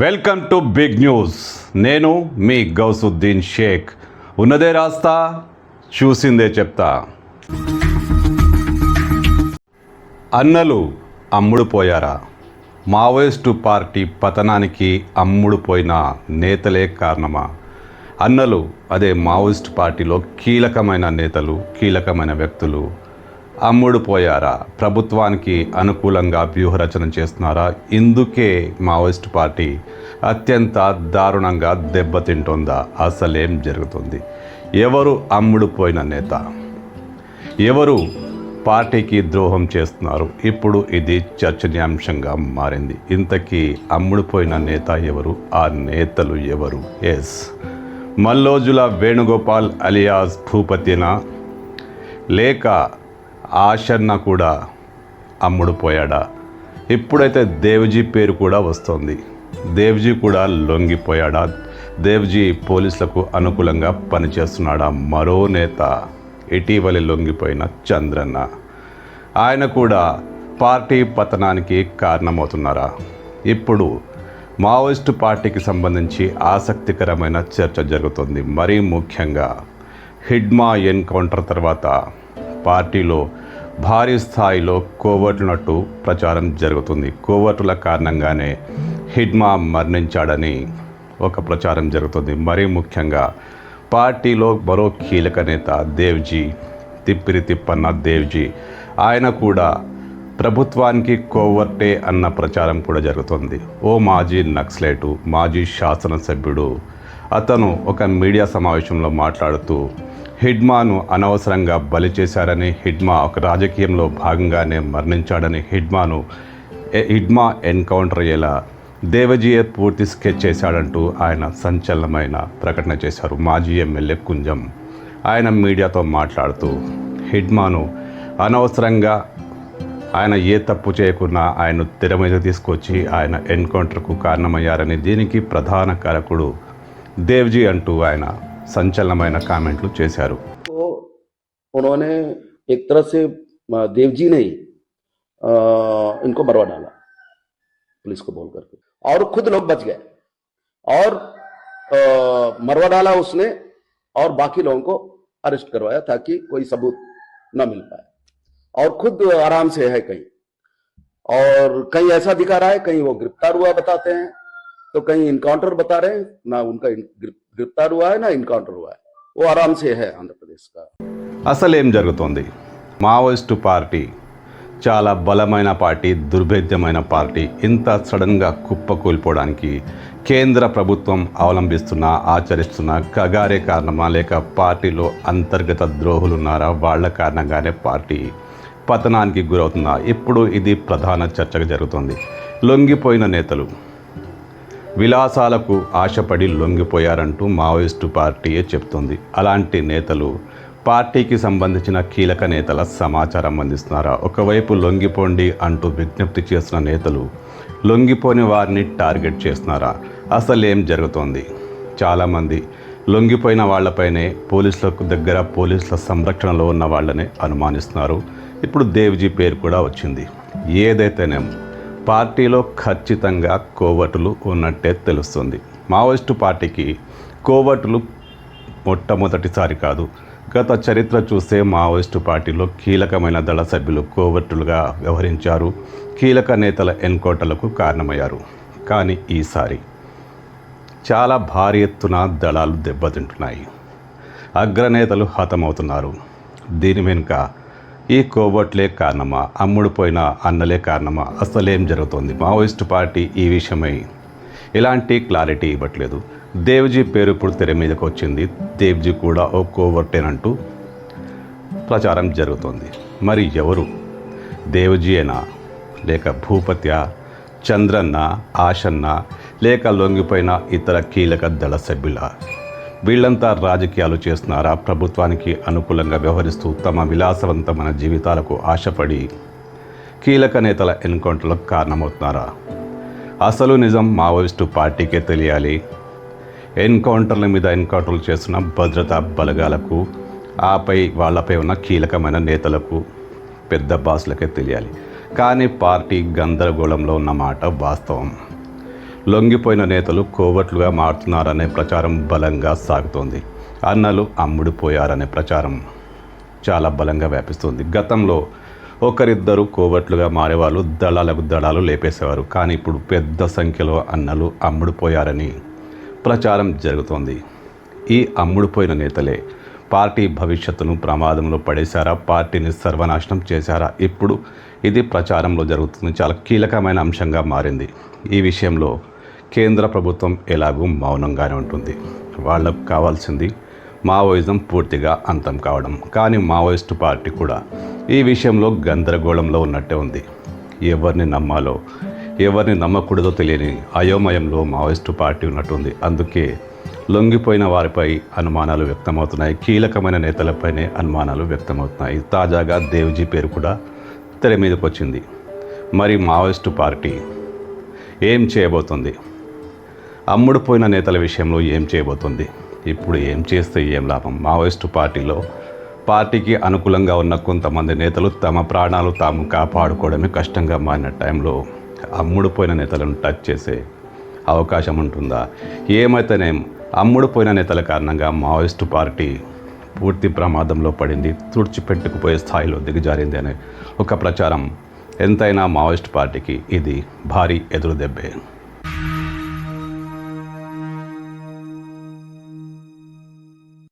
Welcome to big news. నేను మీ గౌసుద్దీన్ షేక్. ఉన్నదే రాస్తా, చూసిందే చెప్తా. అన్నలు అమ్ముడు పోయారా? మావోయిస్టు పార్టీ పతనానికి అమ్ముడు పోయిన నేతలే కారణమా? అన్నలు అదే మావోయిస్టు పార్టీలో కీలకమైన నేతలు, కీలకమైన వ్యక్తులు అమ్ముడు పోయారా? ప్రభుత్వానికి అనుకూలంగా వ్యూహరచన చేస్తున్నారా? ఇందుకే మావోయిస్టు పార్టీ అత్యంత దారుణంగా దెబ్బతింటుందా? అసలేం జరుగుతుంది? ఎవరు అమ్ముడు పోయిన నేత? ఎవరు పార్టీకి ద్రోహం చేస్తున్నారు? ఇప్పుడు ఇది చర్చనీయాంశంగా మారింది. ఇంతకీ అమ్ముడుపోయిన నేత ఎవరు? ఆ నేతలు ఎవరు? ఎస్, మల్లోజుల వేణుగోపాల్ అలియాస్ భూపతినా, లేక ఆశన్న కూడా అమ్ముడుపోయాడా? ఇప్పుడైతే దేవ్జీ పేరు కూడా వస్తోంది. దేవ్జీ కూడా లొంగిపోయాడా? దేవ్జీ పోలీసులకు అనుకూలంగా పనిచేస్తున్నాడా? మరో నేత ఇటీవలి లొంగిపోయిన చంద్రన్న, ఆయన కూడా పార్టీ పతనానికి కారణమవుతున్నారా? ఇప్పుడు మావోయిస్టు పార్టీకి సంబంధించి ఆసక్తికరమైన చర్చ జరుగుతుంది. మరీ ముఖ్యంగా హిడ్మా ఎన్కౌంటర్ తర్వాత పార్టీలో భారీ స్థాయిలో కోవర్టునట్టు ప్రచారం జరుగుతుంది. కోవర్టుల కారణంగానే హిడ్మా మరణించాడని ఒక ప్రచారం జరుగుతుంది. మరీ ముఖ్యంగా పార్టీలో మరో కీలక నేత దేవ్జీ, తిప్పిరి తిప్పన్న దేవ్జీ, ఆయన కూడా ప్రభుత్వానికి కోవర్టే అన్న ప్రచారం కూడా జరుగుతుంది. ఓ మాజీ నక్సలైటు, మాజీ శాసనసభ్యుడు అతను ఒక మీడియా సమావేశంలో మాట్లాడుతూ హిడ్మాను అనవసరంగా బలి చేశారని, హిడ్మా ఒక రాజకీయంలో భాగంగానే మరణించాడని, హిడ్మా ఎన్కౌంటర్ అయ్యేలా దేవజీయే పూర్తి స్కెచ్ చేశాడంటూ ఆయన సంచలనమైన ప్రకటన చేశారు. మాజీ ఎమ్మెల్యే కుంజం ఆయన మీడియాతో మాట్లాడుతూ హిడ్మాను అనవసరంగా, ఆయన ఏ తప్పు చేయకున్నా ఆయన తెర మీద తీసుకొచ్చి ఆయన ఎన్కౌంటర్కు కారణమయ్యారని, దీనికి ప్రధాన కారకుడు దేవ్జీ అంటూ ఆయన సంచలనమైన కామెంట్లు చేశారు. उन्होंने एक तरह से देवजी ने ही इनको मरवा डाला पुलिस को बोल करके, और खुद लोग बच गए और मरवा डाला उसने, और बाकी लोगों को अरेस्ट करवाया ताकि कोई सबूत न मिल पाए, और खुद आराम से है कहीं, और कहीं ऐसा दिखा रहा है, कहीं वो गिरफ्तार हुआ बताते हैं, तो कहीं इनकाउंटर बता रहे हैं, ना उनका गिरफ्तार हुआ है ना इनकाउंटर हुआ है, वो आराम से है आंध्र प्रदेश का. అసలేం జరుగుతోంది? మావోయిస్టు పార్టీ చాలా బలమైన పార్టీ, దుర్భేద్యమైన పార్టీ. ఇంత సడన్గా కుప్పకూలిపోవడానికి కేంద్ర ప్రభుత్వం ఆచరిస్తున్న కగారే కారణమా, లేక పార్టీలో అంతర్గత ద్రోహులున్నారా? వాళ్ళ కారణంగానే పార్టీ పతనానికి గురవుతుందా? ఇప్పుడు ఇది ప్రధాన చర్చగా జరుగుతుంది. లొంగిపోయిన నేతలు విలాసాలకు ఆశపడి లొంగిపోయారంటూ మావోయిస్టు పార్టీయే చెప్తుంది. అలాంటి నేతలు పార్టీకి సంబంధించిన కీలక నేతల సమాచారం అందిస్తున్నారా? ఒకవైపు లొంగిపోండి అంటూ విజ్ఞప్తి చేస్తున్న నేతలు లొంగిపోని వారిని టార్గెట్ చేస్తున్నారా? అసలేం జరుగుతోంది? చాలామంది లొంగిపోయిన వాళ్లపైనే పోలీసుల సంరక్షణలో ఉన్న వాళ్ళని అనుమానిస్తున్నారు. ఇప్పుడు దేవ్జీ పేరు కూడా వచ్చింది. ఏదైతేనేం పార్టీలో ఖచ్చితంగా కోవటులు ఉన్నట్టే తెలుస్తుంది. మావోయిస్టు పార్టీకి కోవటులు మొట్టమొదటిసారి కాదు. గత చరిత్ర చూస్తే మావోయిస్టు పార్టీలో కీలకమైన దళ సభ్యులు కోవర్టులుగా వ్యవహరించారు, కీలక నేతల ఎన్కౌంటర్లకు కారణమయ్యారు. కానీ ఈసారి చాలా భారీ ఎత్తున దళాలు దెబ్బతింటున్నాయి, అగ్రనేతలు హతమవుతున్నారు. దీని వెనుక ఈ కోవర్ట్లే కారణమా? అమ్ముడుపోయిన అన్నలే కారణమా? అసలేం జరుగుతోంది? మావోయిస్టు పార్టీ ఈ విషయమై ఎలాంటి క్లారిటీ ఇవ్వట్లేదు. దేవ్జీ పేరు ఇప్పుడు తెర మీదకి వచ్చింది. దేవ్జీ కూడా ఓ కోవర్టేనంటూ ప్రచారం జరుగుతోంది. మరి ఎవరు? దేవ్జీయేనా, లేక భూపత్య, చంద్రన్న, ఆశన్న, లేక లొంగిపోయిన ఇతర కీలక దళ సభ్యుల? వీళ్ళంతా రాజకీయాలు చేస్తున్నారా? ప్రభుత్వానికి అనుకూలంగా వ్యవహరిస్తూ తమ విలాసవంతమైన జీవితాలకు ఆశపడి కీలక నేతల ఎన్కౌంటర్లకు కారణమవుతున్నారా? అసలు నిజం మావోయిస్టు పార్టీకే తెలియాలి. ఎన్కౌంటర్ల మీద ఎన్కౌంటర్లు చేస్తున్న భద్రతా బలగాలకు, వాళ్ళపై ఉన్న కీలకమైన నేతలకు, పెద్ద బాసులకే తెలియాలి. కానీ పార్టీ గందరగోళంలో ఉన్నమాట వాస్తవం. లొంగిపోయిన నేతలు కోవట్లుగా మారుతున్నారనే ప్రచారం బలంగా సాగుతోంది. అన్నలు అమ్ముడుపోయారనే ప్రచారం చాలా బలంగా వ్యాపిస్తుంది. గతంలో ఒకరిద్దరు కోవట్లుగా మారేవాళ్ళు దళాలకు దళాలు లేపేసేవారు. కానీ ఇప్పుడు పెద్ద సంఖ్యలో అన్నలు అమ్ముడుపోయారని ప్రచారం జరుగుతోంది. ఈ అమ్ముడుపోయిన నేతలే పార్టీ భవిష్యత్తును ప్రమాదంలో పడేశారా, పార్టీని సర్వనాశనం చేశారా? ఇప్పుడు ఇది ప్రచారంలో జరుగుతుంది. చాలా కీలకమైన అంశంగా మారింది. ఈ విషయంలో కేంద్ర ప్రభుత్వం ఎలాగూ మౌనంగానే ఉంటుంది. వాళ్ళకు కావాల్సింది మావోయిజం పూర్తిగా అంతం కావడం. కానీ మావోయిస్టు పార్టీ కూడా ఈ విషయంలో గందరగోళంలో ఉన్నట్టే ఉంది. ఎవరిని నమ్మాలో ఎవరిని నమ్మకూడదో తెలియని అయోమయంలో మావోయిస్టు పార్టీ ఉన్నట్టుంది. అందుకే లొంగిపోయిన వారిపై అనుమానాలు వ్యక్తమవుతున్నాయి. కీలకమైన నేతలపైనే అనుమానాలు వ్యక్తమవుతున్నాయి. తాజాగా దేవ్జీ పేరు కూడా తెర మీదకి వచ్చింది. మరి మావోయిస్టు పార్టీ ఏం చేయబోతుంది? అమ్ముడుపోయిన నేతల విషయంలో ఏం చేయబోతుంది? ఇప్పుడు ఏం చేస్తే ఏం లాభం? మావోయిస్టు పార్టీకి అనుకూలంగా ఉన్న కొంతమంది నేతలు తమ ప్రాణాలు తాము కాపాడుకోవడమే కష్టంగా మారిన టైంలో అమ్ముడుపోయిన నేతలను టచ్ చేసే అవకాశం ఉంటుందా? ఏమైతేనేం అమ్ముడుపోయిన నేతల కారణంగా మావోయిస్టు పార్టీ పూర్తి ప్రమాదంలో పడింది, తుడిచిపెట్టుకుపోయే స్థాయిలో దిగజారింది అనే ఒక ప్రచారం ఎంతైనా మావోయిస్టు పార్టీకి ఇది భారీ ఎదురుదెబ్బే.